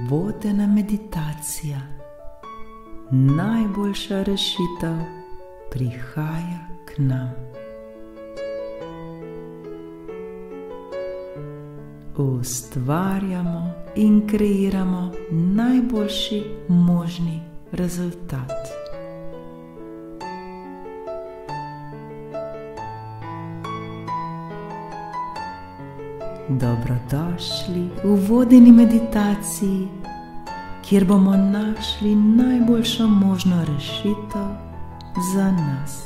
vodena meditacija, najboljša rešitev, prihaja k nam. Ustvarjamo in kreiramo najboljši možni rezultat. Dobrodošli v vodeni meditaciji, kjer bomo našli najboljšo možno rešitev za nas.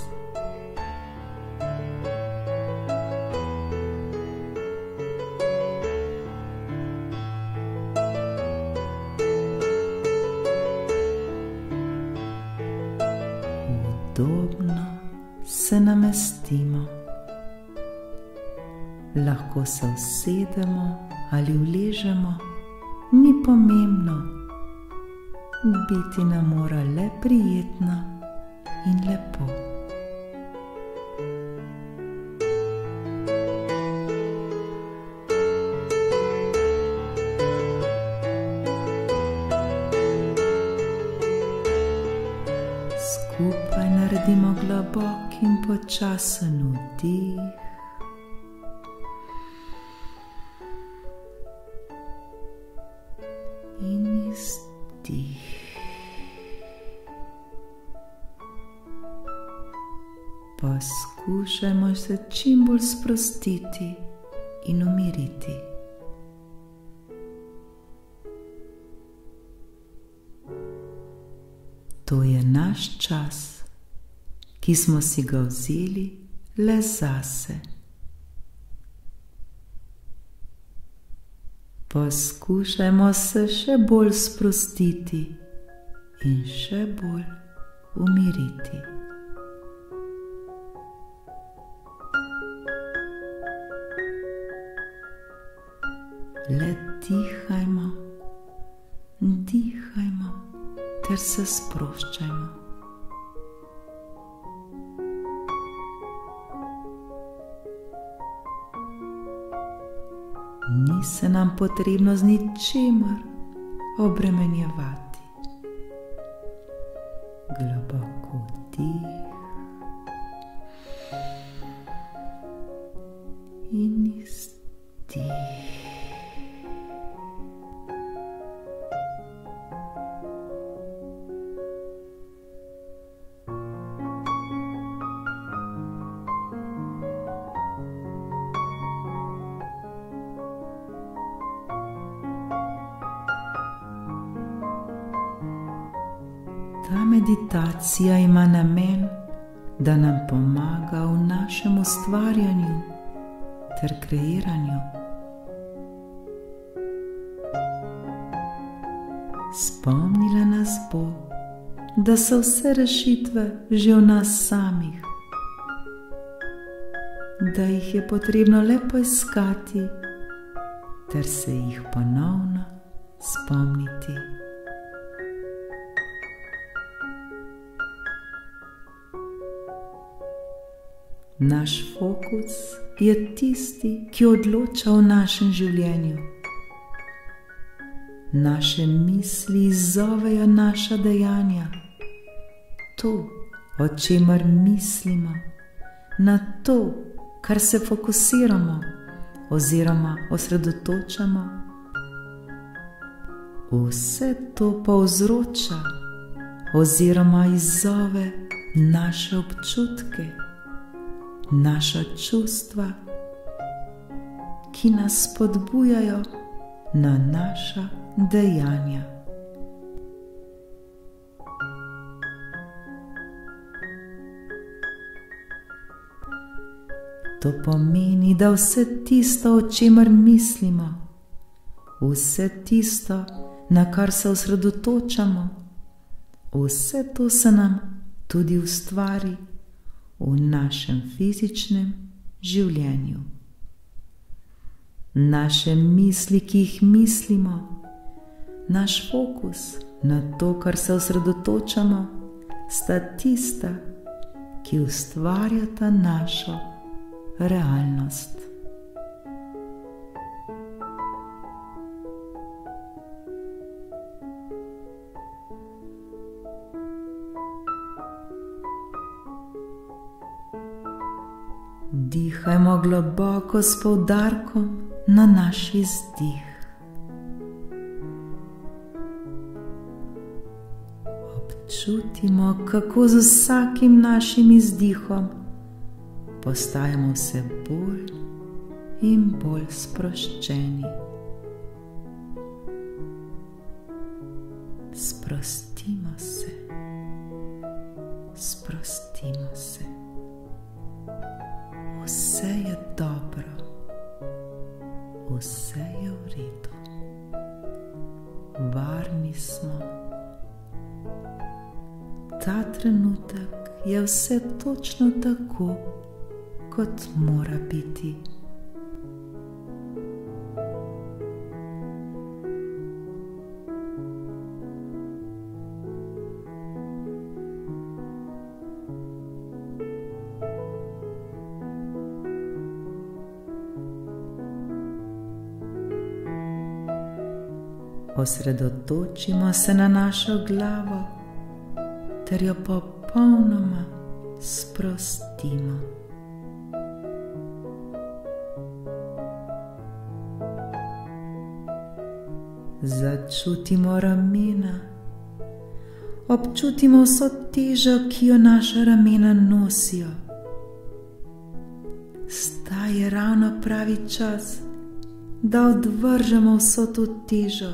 Udobno se namestimo. Lahko se usedemo ali uležemo, ni pomembno. Biti nam mora le prijetno in lepo. Skupaj naredimo globok in počasen vdih in izdih. Poskušajmo se čim bolj sprostiti in umiriti. To je naš čas, ki smo si ga vzeli le zase. Poskušajmo se še bolj sprostiti in še bolj umiriti. Le dihajmo, dihajmo ter se sproščajmo. Ni se nam potrebno z ničemer obremenjevati. Globoko vdih in izdih. Ta meditacija ima namen, da nam pomaga v našem ustvarjanju ter kreiranju. Spomnila nas bo, da so vse rešitve že v nas samih, da jih je potrebno le poiskati ter se jih ponovno spomniti. Naš fokus je tisti, ki odloča v našem življenju. Naše misli izzovejo naša dejanja. To, o čemer mislimo, na to, kar se fokusiramo oziroma osredotočamo, vse to povzroča oziroma izzove naše občutke, naša čustva, ki nas spodbujajo na naša dejanja. To pomeni, da vse tisto, o čemer mislimo, vse tisto, na kar se osredotočamo, vse to se nam tudi ustvari v našem fizičnem življenju. Naše misli, ki jih mislimo, naš fokus na to, kar se osredotočamo, sta tista, ki ustvarjata našo realnost. Vdihamo globoko s poudarkom na naš izdih. Občutimo, kako z vsakim našim izdihom postajamo vse bolj in bolj sproščeni. Sprostimo se, sprostimo se. Vse je dobro, vse je v redu. Varni smo. Ta trenutek je vse točno tako, kot mora biti. Osredotočimo se na našo glavo ter jo popolnoma sprostimo. Začutimo ramena, občutimo vso težo, ki jo naša ramena nosijo. Zdaj je ravno pravi čas, da odvržemo vso to težo.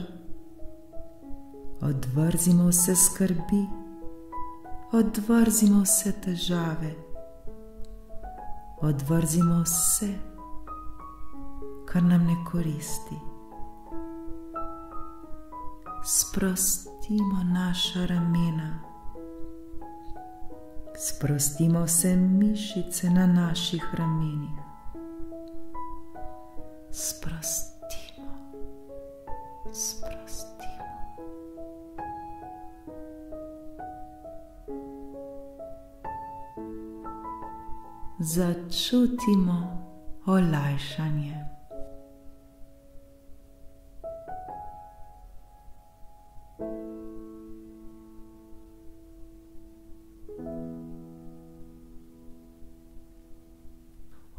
Odvrzimo vse skrbi, odvrzimo vse težave, odvrzimo vse, kar nam ne koristi. Sprostimo naša ramena, sprostimo vse mišice na naših ramenih. Sprostimo, sprostimo. Začutimo olajšanje.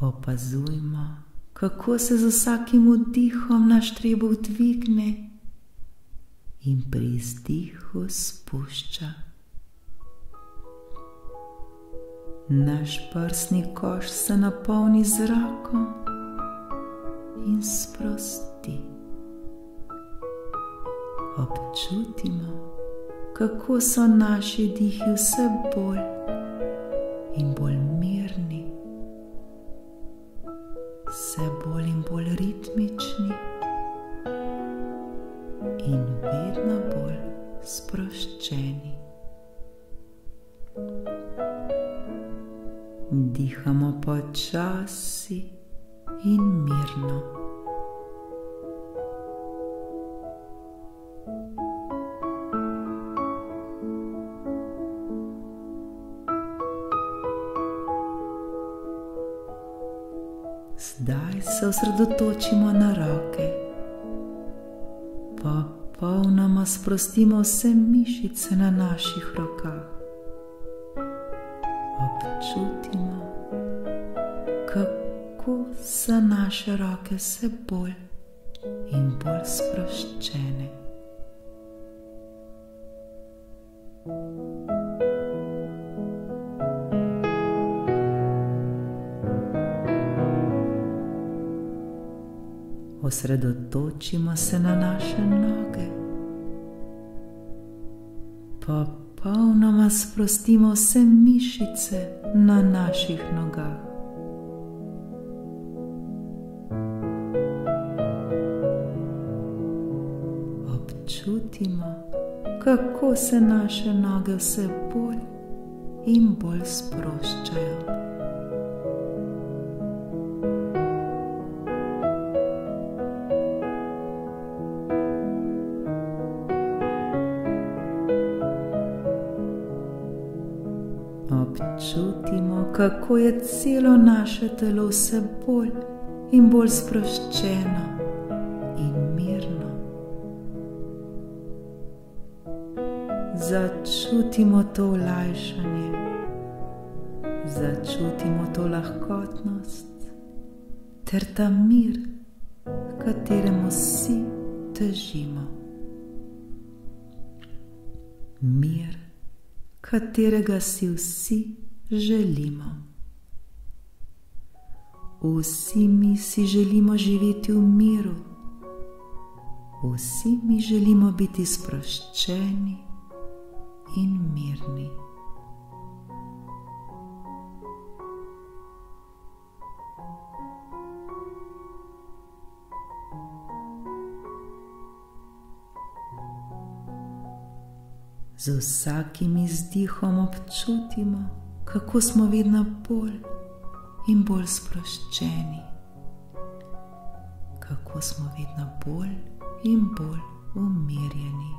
Opazujmo, kako se z vsakim vdihom naš trebuh dvigne in pri izdihu spušča. Naš prsni koš se napolni z zrakom in sprosti. Občutimo, kako so naši dihi vse bolj in bolj mirni, vse bolj in bolj ritmični in vedno bolj sproščeni. Dihamo počasi in mirno. Zdaj se osredotočimo na roke. Popolnoma sprostimo vse mišice na naših rokah. Občutimo, kako so naše roke vse bolj in bolj sproščene. Osredotočimo se na naše noge. Popolnoma sprostimo vse mišice na naših nogah. Občutimo, kako se naše noge vse bolj in bolj sproščajo. Občutimo, kako je celo naše telo vse bolj in bolj sproščeno in mirno. Začutimo to olajšanje, začutimo to lahkotnost ter ta mir, h kateremu vsi težimo. Mir, katerega si vsi želimo. Vsi mi si želimo živeti v miru. Vsi mi želimo biti sproščeni in mirni. Z vsakim izdihom občutimo, kako smo vedno bolj in bolj sproščeni, kako smo vedno bolj in bolj umirjeni.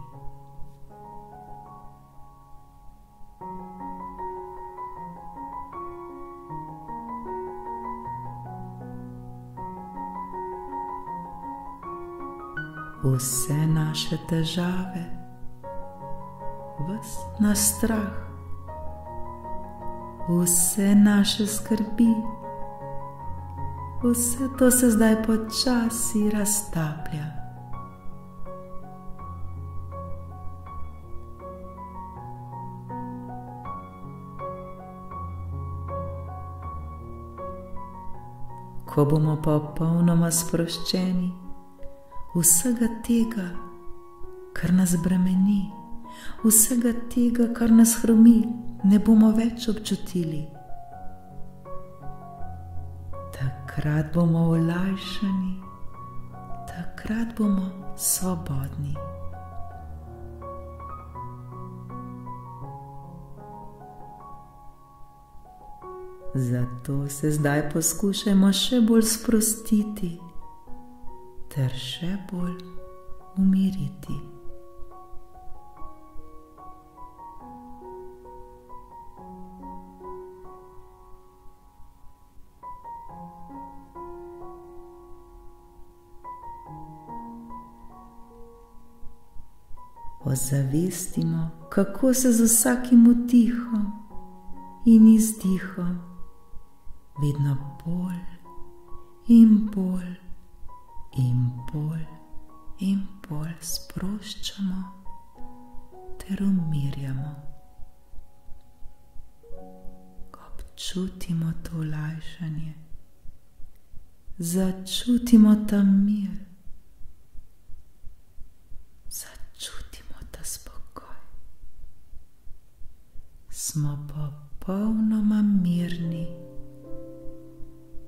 Vse naše težave, ves naš strah, vse naše skrbi, vse to se zdaj počasi raztaplja. Ko bomo popolnoma sproščeni vsega tega, kar nas bremeni, vsega tega, kar nas hromi, ne bomo več občutili. Takrat bomo olajšani, takrat bomo svobodni. Zato se zdaj poskušajmo še bolj sprostiti ter še bolj umiriti. Ozavestimo, kako se z vsakim vdihom in izdihom vedno bolj in bolj in bolj in bolj sproščamo ter umirjamo. Občutimo to olajšanje, začutimo ta mir, začutimo ta spokoj. Smo popolnoma mirni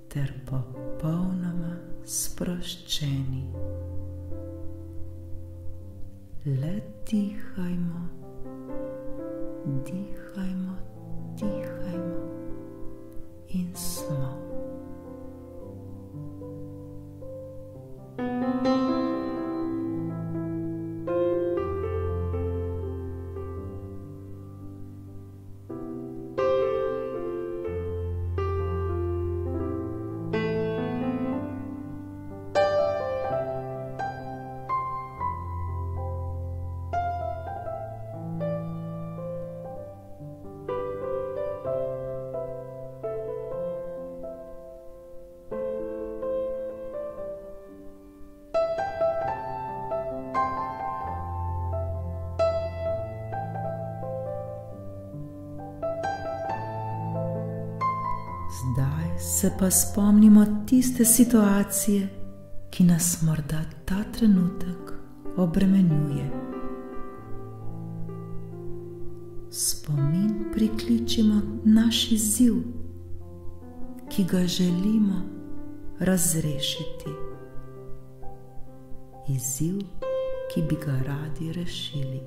ter popolnoma sproščeni. Le dihajmo, dihajmo, dihajmo in smo. Zdaj se pa spomnimo tiste situacije, ki nas morda ta trenutek obremenjuje. Spomin prikličimo naš izziv, ki ga želimo razrešiti. Izziv, ki bi ga radi rešili.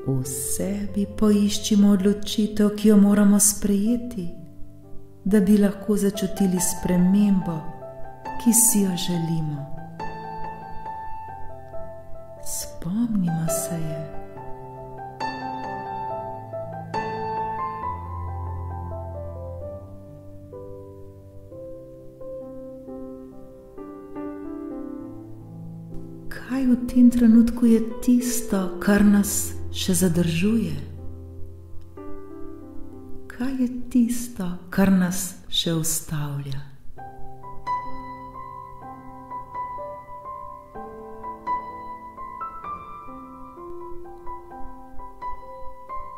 V sebi poiščimo odločitev, ki jo moramo sprejeti, da bi lahko začutili spremembo, ki si jo želimo. Spomnimo se je. Kaj v tem trenutku je tisto, kar nas še zadržuje? Kaj je tisto, kar nas še ustavlja?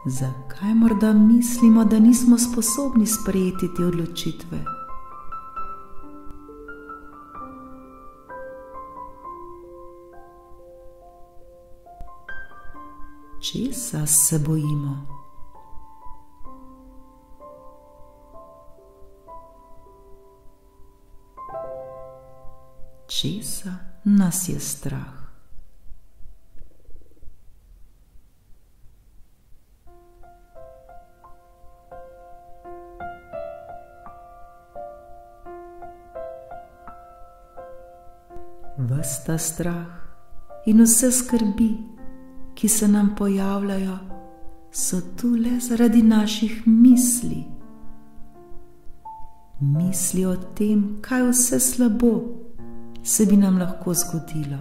Zakaj morda mislimo, da nismo sposobni sprejeti te odločitve? Česa se bojimo? Česa nas je strah? Ves ta strah in vse skrbi, ki se nam pojavljajo, so tu le zaradi naših misli. Misli o tem, kaj vse slabo se bi nam lahko zgodilo.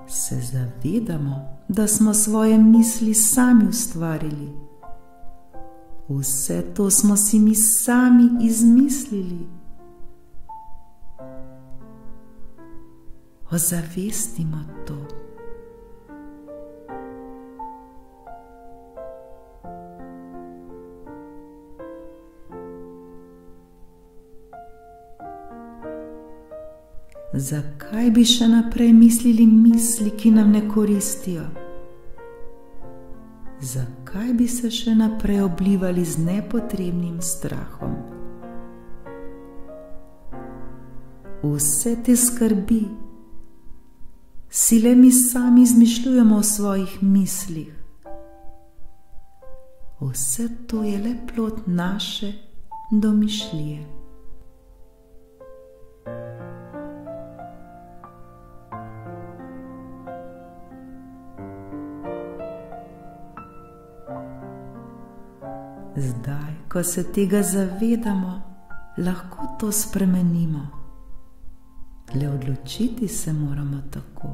Se zavedamo, da smo svoje misli sami ustvarili. Vse to smo si mi sami izmislili. Ozavestimo to. Zakaj bi še naprej mislili misli, ki nam ne koristijo? Zakaj bi se še naprej oblivali z nepotrebnim strahom? Vse te skrbi si le mi sami izmišljujemo v svojih mislih. Vse to je le plod naše domišljije. Zdaj, ko se tega zavedamo, lahko to spremenimo. Le odločiti se moramo tako.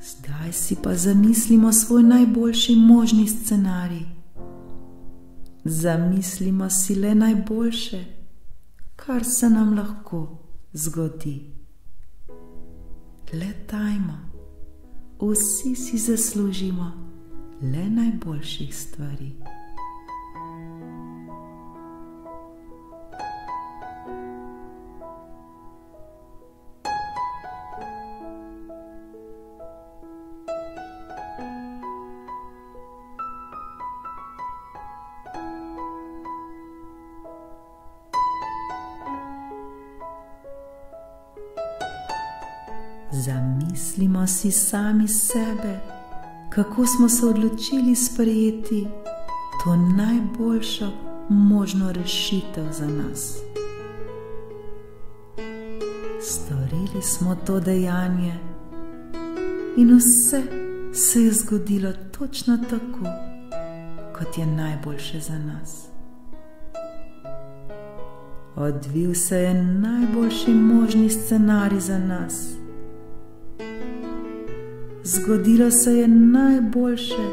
Zdaj si pa zamislimo svoj najboljši možni scenarij. Zamislimo si le najboljše, kar se nam lahko zgodi. Le dajmo, vsi si zaslužimo le najboljših stvari. Zamislimo si sami sebe, kako smo se odločili sprejeti to najboljšo možno rešitev za nas. Storili smo to dejanje in vse se je zgodilo točno tako, kot je najboljše za nas. Odvil se je najboljši možni scenarij za nas. Zgodilo se je najboljše,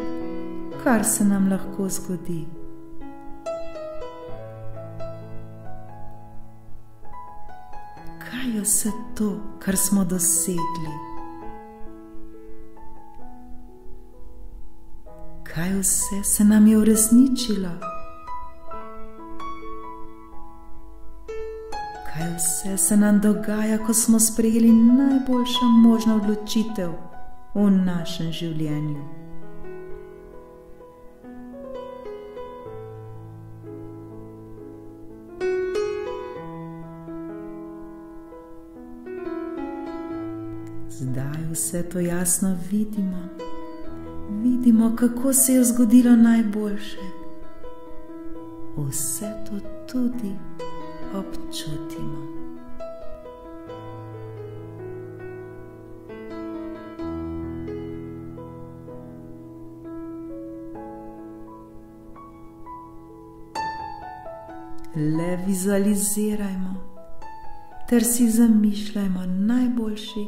kar se nam lahko zgodi. Kaj je vse to, kar smo dosegli? Kaj vse se nam je uresničilo? Kaj vse se nam dogaja, ko smo sprejeli najboljšo možno odločitev v našem življenju? Zdaj vse to jasno vidimo. Vidimo, kako se je zgodilo najboljše. Vse to tudi občutimo. Le vizualizirajmo ter si zamišljajmo najboljši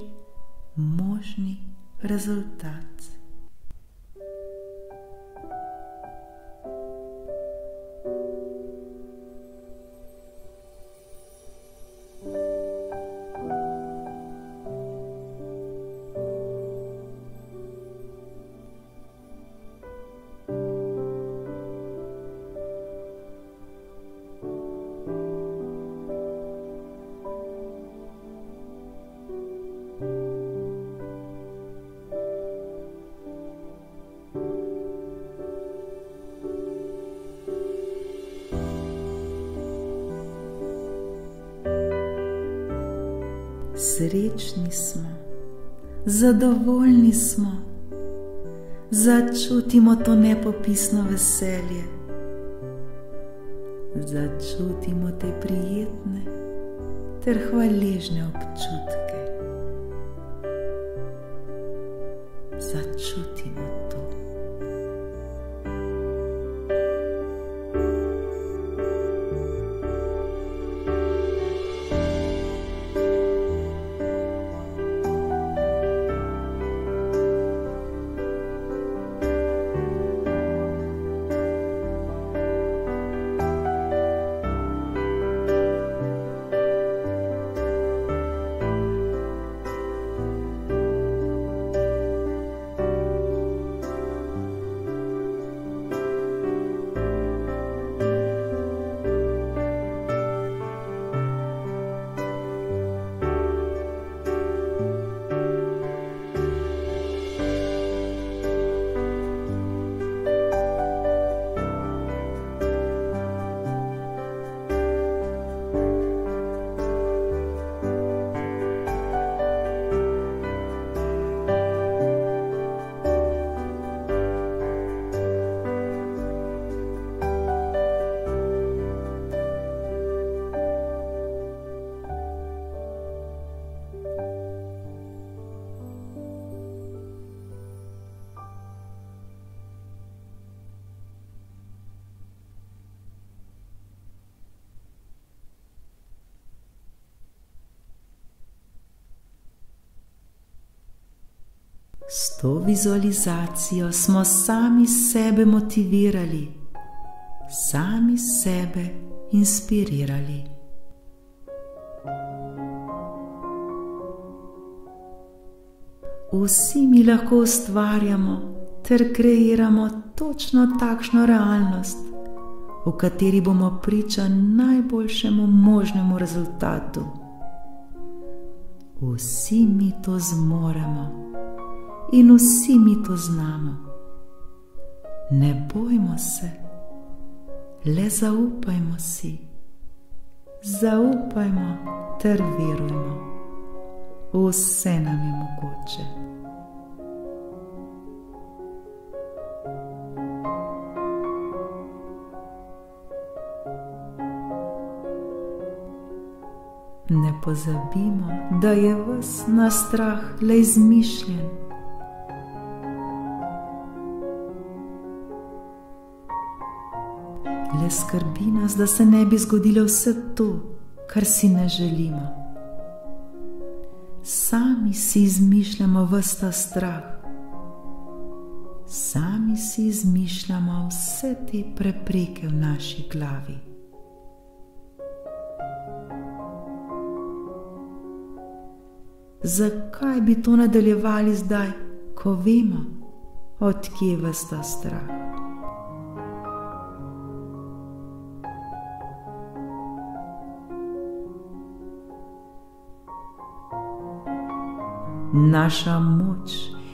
možni rezultat. Srečni smo, zadovoljni smo, začutimo to nepopisno veselje, začutimo te prijetne ter hvaležne občutke, začutimo to. S to vizualizacijo smo sami sebe motivirali, sami sebe inspirirali. Vsi mi lahko ustvarjamo ter kreiramo točno takšno realnost, v kateri bomo priča najboljšemu možnemu rezultatu. Vsi mi to zmoremo in vsi mi to znamo. Ne bojmo se, le zaupajmo si. Zaupajmo ter verujmo. Vse nam je mogoče. Ne pozabimo, da je ves naš strah le izmišljen. Le skrbi nas, da se ne bi zgodilo vse to, kar si ne želimo. Sami si izmišljamo ves ta strah. Sami si izmišljamo vse te prepreke v naši glavi. Zakaj bi to nadaljevali zdaj, ko vemo, od kje ves ta strah? Naša moč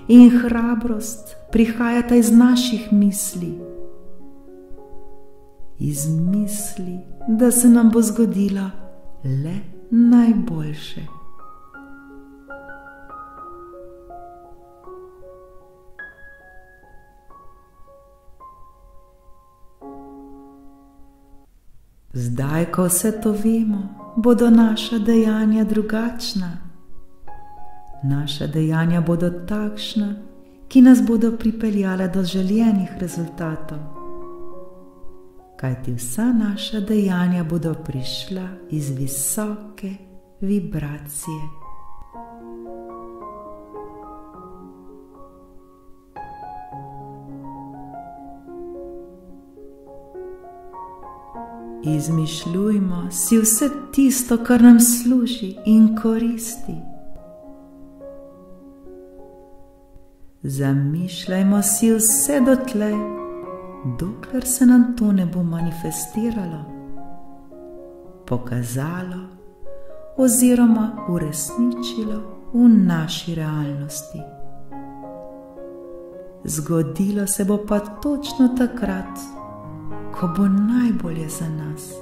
in hrabrost prihajata iz naših misli. Iz misli, da se nam bo zgodilo le najboljše. Zdaj, ko vse to vemo, bodo naša dejanja drugačna. Naša dejanja bodo takšna, ki nas bodo pripeljala do željenih rezultatov. kajti vsa naša dejanja bodo prišla iz visoke vibracije. Izmišljujmo si vse tisto, kar nam služi in koristi. Zamišljajmo si vse dotlej, dokler se nam to ne bo manifestiralo, pokazalo oziroma uresničilo v naši realnosti. Zgodilo se bo pa točno takrat, ko bo najbolje za nas.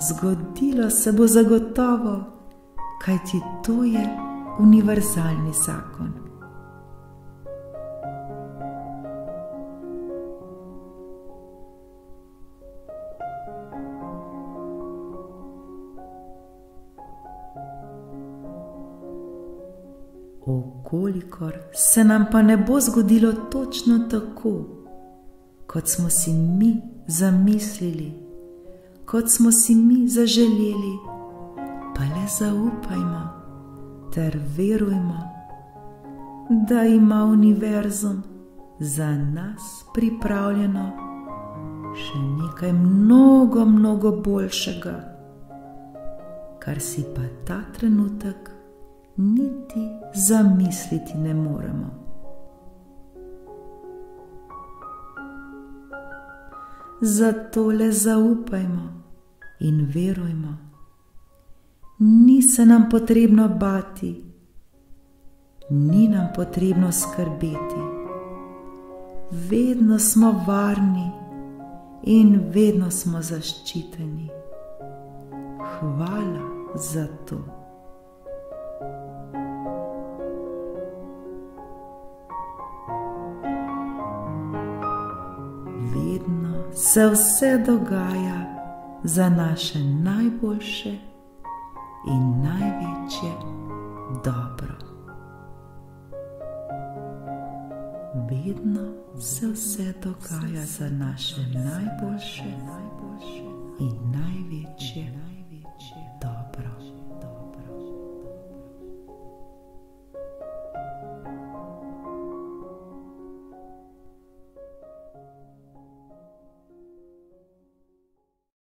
Zgodilo se bo zagotovo, kajti to je univerzalni zakon. Okolikor se nam pa ne bo zgodilo točno tako, kot smo si mi zamislili, kot smo si mi zaželeli, pa le zaupajmo ter verujmo, da ima univerzum za nas pripravljeno še nekaj mnogo boljšega, kar si pa ta trenutek niti zamisliti ne moremo. Zato le zaupajmo in verujmo. Ni se nam potrebno bati, ni nam potrebno skrbeti. Vedno smo varni in vedno smo zaščiteni. Hvala za to. Vedno se vse dogaja za naše najboljše in največje dobro. Vedno se vse dogaja za naše najboljše in